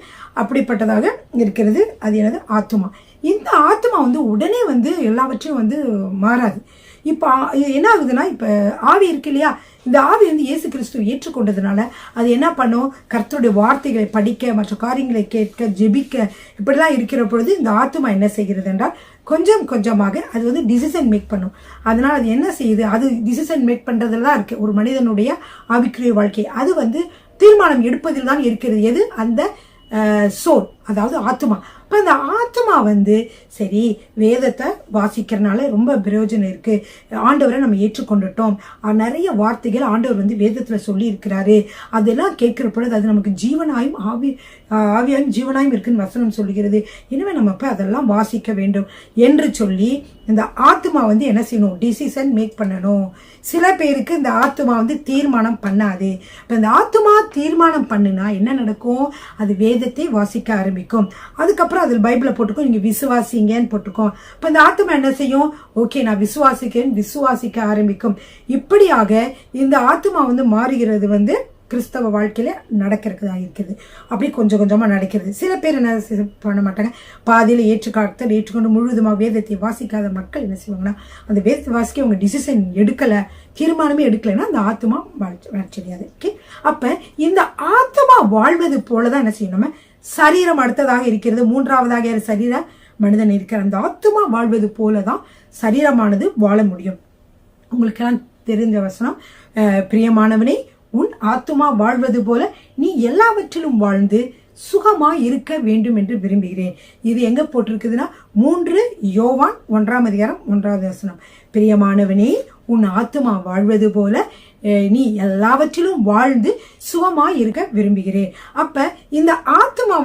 அப்படிப்பட்டதாக இருக்கிறது. அது என்னது, ஆத்மா. இந்த ஆத்மா வந்து உடனே வந்து எல்லாவற்றையும் வந்து மாறாது. இப்போ என்ன ஆகுதுன்னா, இப்போ ஆவி இருக்கு இல்லையா, இந்த ஆவி வந்து இயேசு கிறிஸ்துவை ஏற்றுக்கொண்டதுனால அது என்ன பண்ணும், கர்த்தருடைய வார்த்தைகளை படிக்க, மற்ற காரியங்களை கேட்க, ஜெபிக்க, இப்படிலாம் இருக்கிற பொழுது இந்த ஆத்மா என்ன செய்கிறது என்றால் கொஞ்சம் கொஞ்சமாக அது வந்து டிசிஷன் மேக் பண்ணும். அதனால் அது என்ன செய்யுது, அது டிசிஷன் மேக் பண்ணுறதுல தான் இருக்குது ஒரு மனிதனுடைய ஆவிக்குரிய வாழ்க்கை. அது வந்து தீர்மானம் எடுப்பதில் தான் இருக்கிறது. எது, அந்த சோல், அதாவது ஆத்மா. இப்போ அந்த ஆத்மா வந்து சரி, வேதத்தை வாசிக்கிறதுனால ரொம்ப பிரயோஜனம் இருக்கு, ஆண்டவரை நம்ம ஏற்றுக்கொண்டுட்டோம், நிறைய வார்த்தைகள் ஆண்டவர் வந்து வேதத்தில் சொல்லி இருக்கிறாரு, அதெல்லாம் கேட்கிற பொழுது அது நமக்கு ஜீவனாயும் ஆவியாயும் ஜீவனாயும் இருக்குன்னு வசனம் சொல்லுகிறது. எனவே நம்ம இப்போ அதெல்லாம் வாசிக்க வேண்டும் என்று சொல்லி இந்த ஆத்மா வந்து என்ன செய்யணும், டிசிஷன் மேக் பண்ணணும். சில பேருக்கு இந்த ஆத்மா வந்து தீர்மானம் பண்ணாது. இப்போ இந்த ஆத்மா தீர்மானம் பண்ணுனா என்ன நடக்கும், அது வேதத்தை வாசிக்க ஆரம்பிக்கும். அதுக்கப்புறம் அதில் பைபிளை போட்டுக்கோ, நீங்கள் விசுவாசிங்கன்னு போட்டுக்கோ. இப்போ இந்த ஆத்மா என்ன செய்யும், ஓகே நான் விசுவாசிக்க ஆரம்பிக்கும். இப்படியாக இந்த ஆத்மா வந்து மாறுகிறது வந்து கிறிஸ்தவ வாழ்க்கையில நடக்கிறதா இருக்கிறது. அப்படி கொஞ்சம் கொஞ்சமா நடக்கிறது. சில பேர் என்ன பண்ண மாட்டாங்க, பாதியில ஏற்றுக்கொண்டு முழுவதுமாக வேதத்தை வாசிக்காத மக்கள் என்ன செய்வாங்கன்னா, அந்த வேதத்தை வாசிக்க அவங்க டிசிஷன் எடுக்கல, தீர்மானமே எடுக்கலைன்னா அந்த ஆத்மா வாழ்ச்செடியாது. ஓகே, அப்ப இந்த ஆத்மா வாழ்வது போலதான் என்ன செய்யணும், நம்ம சரீரம் அடுத்ததாக இருக்கிறது, 3ஆவதாக சரீர மனிதன் இருக்கிற அந்த ஆத்மா வாழ்வது போலதான் சரீரமானது வாழ முடியும். உங்களுக்கு தெரிஞ்ச வசனம். பிரியமானவனே, உன் ஆத்துமா வாழ்வது போல நீ எல்லாவற்றிலும் வாழ்ந்து சுகமா இருக்க வேண்டும் என்று விரும்புகிறேன். இது எங்க போட்டிருக்குதுன்னா 3 யோவான் 1ஆம் அதிகாரம் 1வது வசனம். பிரியமானவனே, உன் ஆத்துமா வாழ்வது போல நீ எல்லாவற்றிலும் வாழ்ந்து சுகமா இருக்க விரும்புகிறேன். அப்ப இந்த ஆத்துமா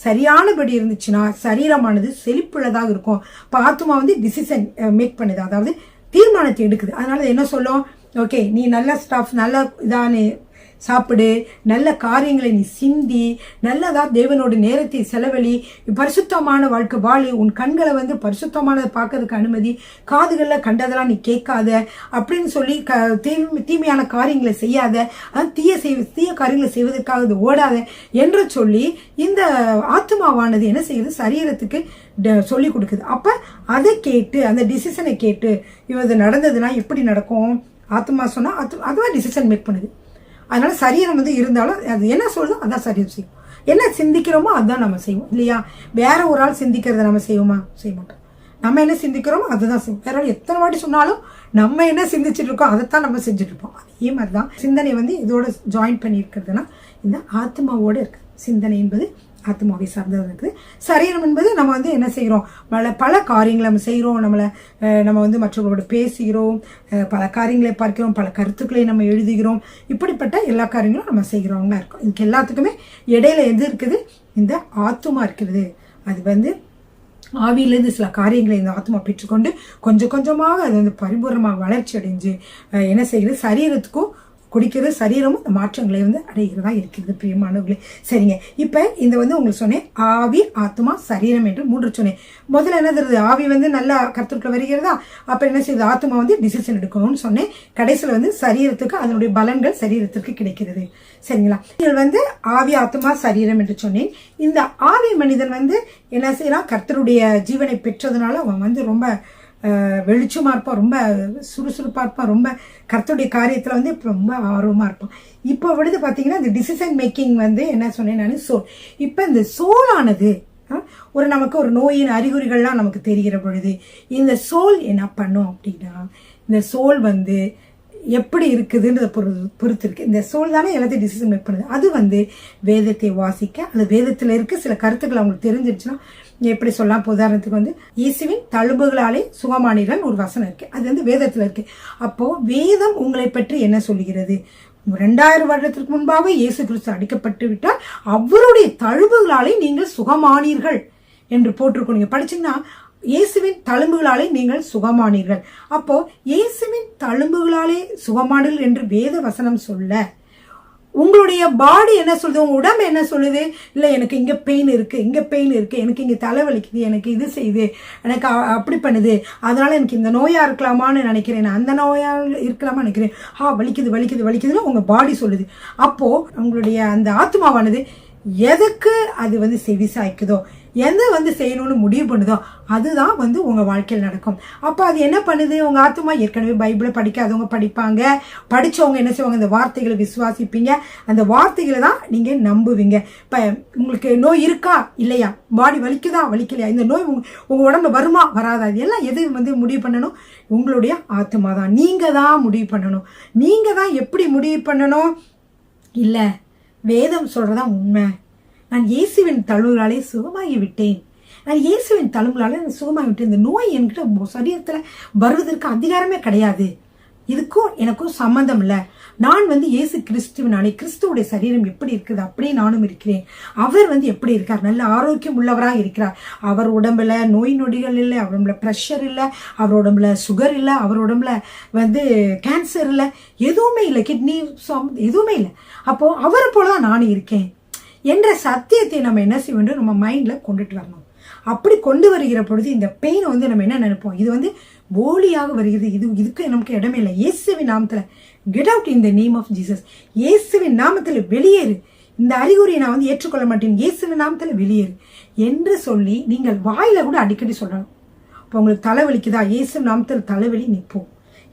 சரியானபடி இருந்துச்சுன்னா சரீரமானது செழிப்புள்ளதாக இருக்கும். இப்ப ஆத்துமா டிசிஷன் மேக் பண்ணுது, அதாவது தீர்மானத்தை எடுக்குது. அதனால என்ன சொல்லும், ஓகே நீ நல்ல ஸ்டாஃப் நல்ல இதானே சாப்பிடு, நல்ல காரியங்களை நீ சிந்தி, நல்லதா தேவனோட நேரத்தை செலவழி, பரிசுத்தமான வாழ்க்கை வாழு, உன் கண்களை பரிசுத்தமானதை பார்க்கறதுக்கு அனுமதி, காதுகளில் கண்டதெல்லாம் நீ கேட்காத அப்படின்னு சொல்லி தீமையான காரியங்களை செய்யாத, தீய காரியங்களை செய்வதற்காக ஓடாத என்று சொல்லி இந்த ஆத்மாவானது என்ன செய்யுது, சரீரத்துக்கு சொல்லி கொடுக்குது. அப்ப அதை கேட்டு அந்த டிசிஷனை கேட்டு இது நடந்ததுன்னா எப்படி நடக்கும், ஆத்மா சொன்னா அதுவா டிசிஷன் மேக் பண்ணுது. அதனால சரீரம் இருந்தாலும் அது என்ன சொல்லுதோ அதான் சரீரம் செய்யும். என்ன சிந்திக்கிறோமோ அதுதான் நம்ம செய்வோம் இல்லையா? வேற ஒரு ஆள் சிந்திக்கிறத நம்ம செய்வோமா? செய்ய மாட்டோம். நம்ம என்ன சிந்திக்கிறோமோ அதுதான் செய்வோம். வேற ஆள் எத்தனை வாட்டி சொன்னாலும் நம்ம என்ன சிந்திச்சுட்டு இருக்கோம் அதைத்தான் நம்ம செஞ்சுட்டு இருப்போம். அதே மாதிரிதான் சிந்தனை இதோட ஜாயின் பண்ணி இருக்கிறதுனா இந்த ஆத்மாவோட இருக்கு. சிந்தனை என்பது ஆத்மாவை சார்ந்தது இருக்குது. சரீரம் என்பது நம்ம என்ன செய்கிறோம், பல காரியங்களை நம்ம செய்கிறோம். நம்ம மற்றவர்களோட பேசுகிறோம், பல காரியங்களை பார்க்கிறோம், பல கருத்துக்களை நம்ம எழுதுகிறோம். இப்படிப்பட்ட எல்லா காரியங்களும் நம்ம செய்கிறவங்களா இருக்கோம். இதுக்கு எல்லாத்துக்குமே இடையில எது இருக்குது, இந்த ஆத்மா இருக்கிறது. அது ஆவியிலிருந்து சில காரியங்களை இந்த ஆத்மா பெற்றுக்கொண்டு கொஞ்சம் கொஞ்சமாக அது பரிபூர்ணமாக வளர்ச்சி அடைஞ்சு என்ன செய்கிறது, சரீரத்துக்கும் குடிக்கிறது, சரீரமும் இந்த மாற்றங்களை அடைகிறதா இருக்கிறது. பிரியமானவர்களே, சரிங்க. இப்ப இந்த உங்களுக்கு சொன்னேன், ஆவி ஆத்மா சரீரம் என்று 3 சொன்னேன். முதல்ல என்ன தெரியுது, ஆவி நல்லா கருத்துக்குள்ள வருகிறதா, அப்ப என்ன செய்யுது, ஆத்மா டிசிஷன் எடுக்கணும்னு சொன்னேன். கடைசியில சரீரத்துக்கு அதனுடைய பலன்கள் சரீரத்திற்கு கிடைக்கிறது. சரிங்களா? நீங்கள் ஆவி ஆத்மா சரீரம் என்று சொன்னேன். இந்த ஆவி மனிதன் என்ன செய்யலாம், கர்த்தருடைய ஜீவனை பெற்றதுனால அவன் ரொம்ப வெளிச்சமா இருப்பான், ரொம்ப சுறுசுறுப்பா இருப்பான், ரொம்ப கர்த்தருடைய காரியத்துல ரொம்ப ஆர்வமா இருப்பான். இப்போ பாத்தீங்கன்னா இந்த டிசிஷன் மேக்கிங் என்ன சொன்னேன் நான், சோல். இப்ப இந்த சோலானது நமக்கு ஒரு நோயின் அறிகுறிகள்லாம் நமக்கு தெரிகிற பொழுது இந்த சோல் என்ன பண்ணும் அப்படின்னா, இந்த சோல் எப்படி இருக்குதுன்றத பொறுத்து இருக்கு. இந்த சோல் தானே எல்லாத்தையும் டிசிஷன் மேக் பண்ணுது. அது வேதத்தை வாசிக்க, அந்த வேதத்துல இருக்க சில கருத்துக்கள் அவங்களுக்கு தெரிஞ்சிருச்சுன்னா, எப்படி சொல்லலாம், உதாரணத்துக்கு இயேசுவின் தழும்புகளாலே சுகமானீர்கள் ஒரு வசனம் இருக்கு, அது வேதத்துல இருக்கு. அப்போ வேதம் உங்களை பற்றி என்ன சொல்லுகிறது, 2000 வருடத்திற்கு முன்பாக இயேசு கிறிஸ்து அடிக்கப்பட்டு விட்டால் அவருடைய தழும்புகளாலே நீங்கள் சுகமானீர்கள் என்று போட்டிருக்கோம். நீங்க படிச்சீங்கன்னா இயேசுவின் தழும்புகளாலே நீங்கள் சுகமானீர்கள். அப்போ இயேசுவின் தழும்புகளாலே சுகமானீர்கள் என்று வேத வசனம் சொல்ல, உங்களுடைய பாடி என்ன சொல்லுது, உங்க உடம்பு என்ன சொல்லுது, இல்ல எனக்கு இங்க பெயின் இருக்கு, இங்க பெயின் இருக்கு, எனக்கு இங்க தலைவலிக்குது, எனக்கு இது செய்யுது, எனக்கு அப்படி பண்ணுது, அதனால எனக்கு இந்த நோயா இருக்கலாமான்னு நினைக்கிறேன், அந்த நோயா இருக்கலாமா நினைக்கிறேன், வலிக்குது வலிக்குது வலிக்குதுன்னு உங்க பாடி சொல்லுது. அப்போ உங்களுடைய அந்த ஆத்மாவானது எதுக்கு அது செவிசாய்க்குதோ, எதை செய்யணும்னு முடிவு பண்ணுதோ அதுதான் உங்க வாழ்க்கையில் நடக்கும். அப்ப அது என்ன பண்ணுது, உங்க ஆத்மா ஏற்கனவே பைபிளை படிக்காதவங்க படிப்பாங்க, படிச்சவங்க என்ன செய்வாங்க, இந்த வார்த்தைகளை விசுவாசிப்பீங்க, அந்த வார்த்தைகளை தான் நீங்க நம்புவீங்க. இப்ப உங்களுக்கு நோய் இருக்கா இல்லையா, பாடி வலிக்குதா வலிக்கலையா, இந்த நோய் உங்க உடம்புல வருமா வராதா, இதெல்லாம் எது முடிவு பண்ணணும், உங்களுடைய ஆத்மா தான். நீங்க தான் முடிவு பண்ணணும். நீங்க தான் எப்படி முடிவு பண்ணணும், இல்ல வேதம் சொல்றதா உண்மை, நான் இயேசுவின் தழும்புகளாலே சுகமாகி விட்டேன், நான் இயேசுவின் தழும்புகளாலே சுகமாகி விட்டேன், இந்த நோய் என்கிட்ட சரீரத்துல வருவதற்கு அதிகாரமே கிடையாது, இதுக்கும் எனக்கும் சம்பந்தம் இல்லை, நான் இயேசு கிறிஸ்துவினாலே, கிறிஸ்துவோடைய சரீரம் எப்படி இருக்குது அப்படியே நானும் இருக்கிறேன், அவர் எப்படி இருக்கார், நல்ல ஆரோக்கியம் உள்ளவராக இருக்கிறார், அவர் உடம்புல நோய் நொடிகள் இல்லை, அவர் உடம்புல ப்ரெஷர் இல்லை, அவர் உடம்புல சுகர் இல்லை, அவர் உடம்புல கேன்சர் இல்லை, எதுவுமே இல்லை, கிட்னி எதுவுமே இல்லை. அப்போ அவரை போலதான் நானும் இருக்கேன் என்ற சத்தியத்தை நம்ம என்ன செய்ய வேண்டும், நம்ம மைண்ட்ல கொண்டுட்டு வரணும். அப்படி கொண்டு வருகிற பொழுது இந்த பெயின் நம்ம என்ன நினைப்போம், இது போலியாக வருகிறது, இதுக்கு நமக்கு இடமே இல்லை, இயேசுவின் நாமத்துல get out in the name of Jesus, இயேசுவின் நாமத்துல வெளியேறு, இந்த அறிகுறியை நான் ஏற்றுக்கொள்ள மாட்டேன், இயேசுவின் நாமத்துல வெளியேறு என்று சொல்லி நீங்கள் வாயில கூட அடிக்கடி சொல்லணும். இப்போ உங்களுக்கு தலைவலிக்குதா, இயேசுவின் நாமத்தில் தலைவலி நிற்போம்,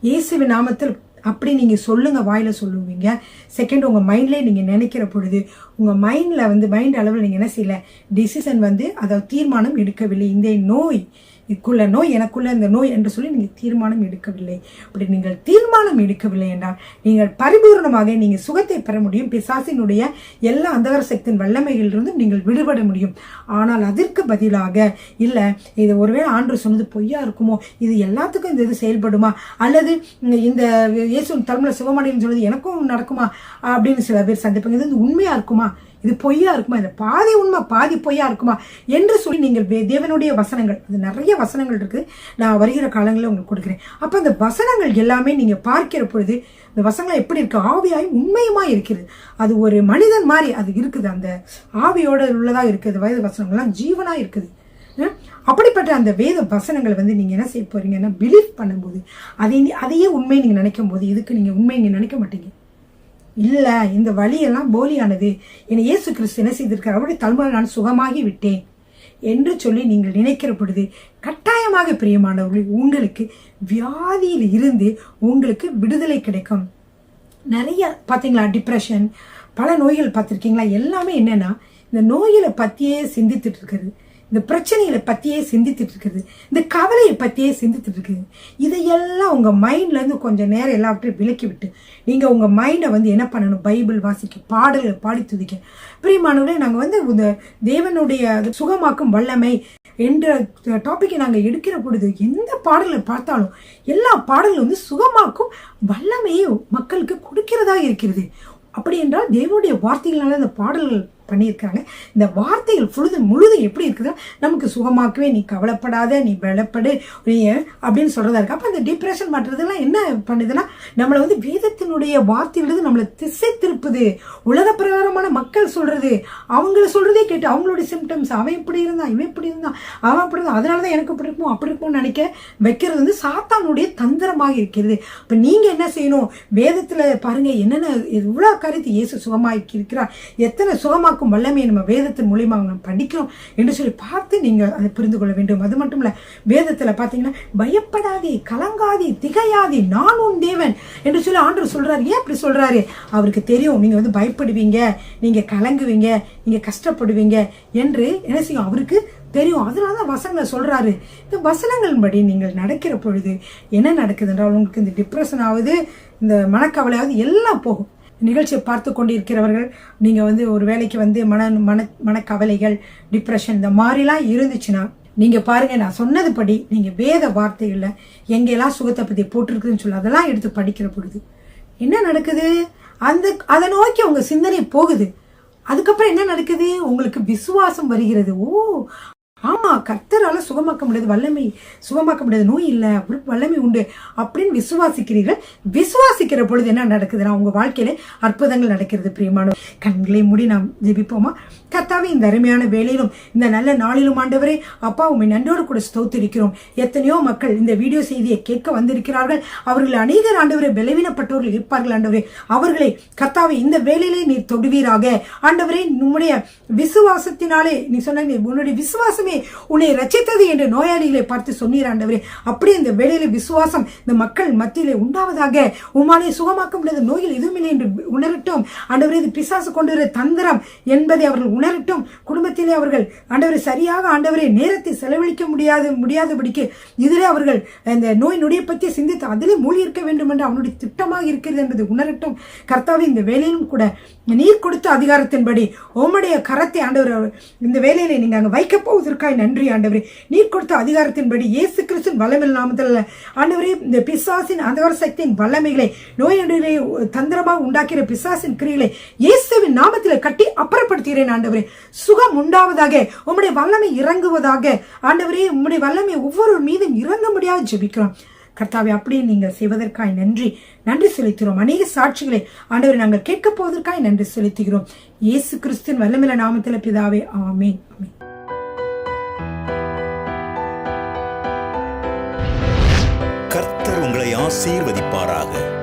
இயேசுவின் நாமத்தில் அப்படி நீங்க சொல்லுங்க, வாயில சொல்லுவீங்க. செகண்ட், உங்க மைண்ட்லயே நீங்க நினைக்கிற பொழுது உங்க மைண்ட்ல மைண்ட் அளவில் நீங்க என்ன செய்யல, டிசிஷன் அதாவது தீர்மானம் எடுக்கவில்லை, இந்த நோய் இதுக்குள்ள நோய், எனக்குள்ள இந்த நோய் என்று சொல்லி நீங்கள் தீர்மானம் எடுக்கவில்லை. அப்படி நீங்கள் தீர்மானம் எடுக்கவில்லை என்றால் நீங்கள் பரிபூர்ணமாக நீங்கள் சுகத்தை பெற முடியும். பிசாசினுடைய எல்லா அந்தகார சக்தியின் வல்லமைகளிலிருந்தும் நீங்கள் விடுபட முடியும். ஆனால் அதற்கு பதிலாக இல்லை, இது ஒருவேளை ஆண்டு சொன்னது பொய்யா இருக்குமோ, இது எல்லாத்துக்கும் இந்த இது செயல்படுமா, அல்லது இந்த இயேசு தலைமையில் சுகமடைன்னு சொன்னது எனக்கும் நடக்குமா அப்படின்னு சில பேர் சந்திப்பாங்க. இது உண்மையா இருக்குமா, இது பொய்யா இருக்குமா, இது பாதி உண்மை பாதி பொய்யா இருக்குமா என்று சொல்லி நீங்கள் தேவனுடைய வசனங்கள், அது நிறைய வசனங்கள் இருக்கு, நான் வருகிற காலங்களில் உங்களுக்கு கொடுக்குறேன். அப்போ அந்த வசனங்கள் எல்லாமே நீங்க பார்க்கிற பொழுது இந்த வசனங்கள் எப்படி இருக்கு, ஆவியாயும் உண்மையுமா இருக்கிறது. அது ஒரு மனிதன் மாதிரி அது இருக்குது, அந்த ஆவியோட உள்ளதா இருக்குது. வயது வசனங்கள்லாம் ஜீவனா இருக்குது. அப்படிப்பட்ட அந்த வேத வசனங்களை நீங்க என்ன செய்ய போறீங்கன்னா, பிலீவ் பண்ணும்போது அதையே உண்மை நீங்க நினைக்கும் போது, இதுக்கு நீங்க உண்மை நீங்க நினைக்க மாட்டீங்க. இல்ல, இந்த வழியெல்லாம் போலியானது, என்னை இயேசு கிறிஸ்து என்ன செய்திருக்கார், அவருடைய தலைமையில் நான் சுகமாகி விட்டேன் என்று சொல்லி நீங்கள் நினைக்கிற பொழுது கட்டாயமாக பிரியமானவர்கள் உங்களுக்கு வியாதியில் இருந்து உங்களுக்கு விடுதலை கிடைக்கும். நிறைய பார்த்தீங்களா, டிப்ரெஷன், பல நோய்கள் பார்த்துருக்கீங்களா, எல்லாமே என்னன்னா இந்த நோய்களை பற்றியே சிந்தித்துட்டு இருக்கிறது, இந்த பிரச்சனைகளை பற்றியே சிந்தித்துட்டு இருக்குது, இந்த கவலையை பற்றியே சிந்தித்துட்டு இருக்குது. இதையெல்லாம் உங்கள் மைண்ட்லேருந்து கொஞ்சம் நேரம் எல்லாவற்றையும் விலக்கி விட்டு நீங்கள் உங்கள் மைண்டை என்ன பண்ணணும், பைபிள் வாசிக்க, பாடல்களை பாடி துதிக்க. பிரியமானவர்களே, நாங்கள் இந்த தேவனுடைய சுகமாக்கும் வல்லமை என்ற டாப்பிக்கை நாங்கள் எடுக்கிற பொழுது எந்த பாடல்களை பார்த்தாலும் எல்லா பாடல்களும் சுகமாக்கும் வல்லமையை மக்களுக்கு கொடுக்கிறதா இருக்கிறது. அப்படி என்றால் தேவனுடைய வார்த்தைகளால் அந்த பாடல்கள் பண்ணியிருக்காங்க. இந்த வார்த்தைகள் முழுதும் எப்படி இருக்குதா, நமக்கு சுகமாக்கவே, நீ கவலைப்படாத, நீ பலப்படு அப்படின்னு சொல்றதா இருக்கு. அப்ப அந்த டிப்ரெஷன் மாற்றுறதுலாம் என்ன பண்ணுதுன்னா, நம்மளை வேதத்தினுடைய வார்த்தையிலிருந்து நம்மளை திசை திருப்புது. உலக பிரகாரமான மக்கள் சொல்றது, அவங்கள சொல்றதே கேட்டு அவங்களுடைய சிம்டம்ஸ், அவன் இப்படி இருந்தான், இவன் இப்படி இருந்தான், அவன் அப்படி இருந்தான், அதனாலதான் எனக்கு இப்படி இருக்கும் அப்படி இருக்கும்னு நினைக்க வைக்கிறது சாத்தானுடைய தந்திரமாக இருக்கிறது. இப்ப நீங்க என்ன செய்யணும், வேதத்துல பாருங்க என்னென்ன எவ்வளவு கருத்து இயேசு சுகமாக்கி இருக்கிறார், எத்தனை சுகமா வல்லமையை நம்ம வேதத்தின் மூலியமாக நம்ம படிக்கிறோம் என்று சொல்லி பார்த்து நீங்க அதை புரிந்து கொள்ள வேண்டும். அது மட்டும் இல்ல, வேதத்துல பாத்தீங்கன்னா பயப்படாதே, கலங்காதே, திகையாதே, நான் உன் தேவன் என்று சொல்லி ஆண்டவர் சொல்றாரு. ஏன் அப்படி சொல்றாரு, அவருக்கு தெரியும் நீங்க பயப்படுவீங்க, நீங்க கலங்குவீங்க, நீங்க கஷ்டப்படுவீங்க என்று என்ன செய்யும் அவருக்கு தெரியும். அதனாலதான் வசனங்களை சொல்றாரு. இந்த வசனங்களின் படி நீங்கள் நடக்கிற பொழுது என்ன நடக்குது என்றால், உங்களுக்கு இந்த டிப்ரெஷன் ஆகுது, இந்த மனக்கவலையாவது எல்லாம் போகும். நிகழ்ச்சியை பார்த்து கொண்டிருக்கிறவர்கள் நீங்க ஒரு வேலைக்கு மனக்கவலைகள், டிப்ரெஷன் இந்த மாதிரிலாம் இருந்துச்சுன்னா நீங்க பாருங்க, நான் சொன்னதுபடி நீங்க வேத வார்த்தைகள்ல எங்கெல்லாம் சுகத்தை பத்தி போட்டிருக்குதுன்னு சொல்லி அதெல்லாம் எடுத்து படிக்கிற பொழுது என்ன நடக்குது, அதை நோக்கி உங்க சிந்தனை போகுது. அதுக்கப்புறம் என்ன நடக்குது, உங்களுக்கு விசுவாசம் வருகிறது. ஓ ஆமா, கர்த்தரால சுகமாக்க முடியாது, வல்லமை சுகமாக்க முடியாது, நோய் இல்லை, அவருக்கு வல்லமை உண்டு அப்படின்னு விசுவாசிக்கிறீர்கள். விசுவாசிக்கிற பொழுது என்ன நடக்குதுன்னா உங்க வாழ்க்கையில அற்புதங்கள் நடக்கிறது. பிரியமான கண்களை மூடி நாம் ஜெபிப்போமா. கர்த்தாவே, இந்த அருமையான வேலையிலும் இந்த நல்ல நாளிலும் ஆண்டவரே அப்பா, உண்மை நன்றோடு கூட ஸ்தோத்திரிக்கிறோம். எத்தனையோ மக்கள் இந்த வீடியோ செய்தியை கேட்க வந்திருக்கிறார்கள். அவர்கள் அநேகர் ஆண்டவரே பலவீனப்பட்டவர்கள் இருப்பார்கள். ஆண்டவரே அவர்களை கர்த்தாவே இந்த வேலையிலே நீர் தொடுவீராக. ஆண்டவரே உன்னுடைய விசுவாசத்தினாலே, நீ சொன்ன உன்னுடைய விசுவாசமே உன்னை ரட்சித்தது என்று நோயாளிகளை பார்த்து சொன்னீர் ஆண்டவரே. அப்படியே இந்த வேளையில விசுவாசம் இந்த மக்கள் மத்தியிலே உண்டாவதாக. உமானை சுகமாக்க முடியாத நோயில் எதுவும் இல்லை என்று உணரட்டும் ஆண்டவரே. இது பிசாசு கொண்டு வர தந்திரம் என்பதை அவர்கள் உணரட்டும். குடும்பத்திலே அவர்கள் ஆண்டவரை சரியாக ஆண்டவரை நேரத்தை செலவழிக்க முடியாதபடிக்கு இதிலே அவர்கள் இந்த நோய் நொடியை பற்றி சிந்தித்து அதிலே மூழ்கி இருக்க வேண்டும் என்று அவனுடைய திட்டமாக இருக்கிறது என்பதை உணரட்டும். கர்த்தாவே, இந்த வேலையிலும் கூட நீர் கொடுத்த அதிகாரத்தின்படி உம்முடைய கரத்தை ஆண்டவர் இந்த வேலையில நீங்க அங்க வைக்க போவதற்காக நன்றி ஆண்டவரே. நீர் கொடுத்த அதிகாரத்தின்படி இயேசு கிறிஸ்துவின் வல்லமையில் நாமத்தில் ஆண்டவரே, இந்த பிசாசின் அதிகார சக்தியின் வல்லமைகளை, நோய் நொடிகளை தந்திரமாக உண்டாக்கிற பிசாசின் கிரிகளை இயேசுவின் நாமத்தில் கட்டி அப்புறப்படுத்துகிறேன் ஆண்டவரே. சுகம் உண்டாவதாக, உம்முடைய வல்லமை இறங்குவதாக ஆண்டவரே. உம்முடைய வல்லமை ஒவ்வொரு மீதும் இறங்க முடியாது ஜெபிக்கிறோம் கர்த்தாவே. அப்படியே நீங்கள் செய்வதற்காக நன்றி செலுத்துகிறோம். அநேக சாட்சிகளை ஆண்டவரை நாங்கள் கேட்க போவதற்காக நன்றி செலுத்துகிறோம். இயேசு கிறிஸ்துவின் வல்லமையில நாமத்தில் பிதாவே, ஆமென். கர்த்தர் உங்களை ஆசீர்வதிப்பாராக.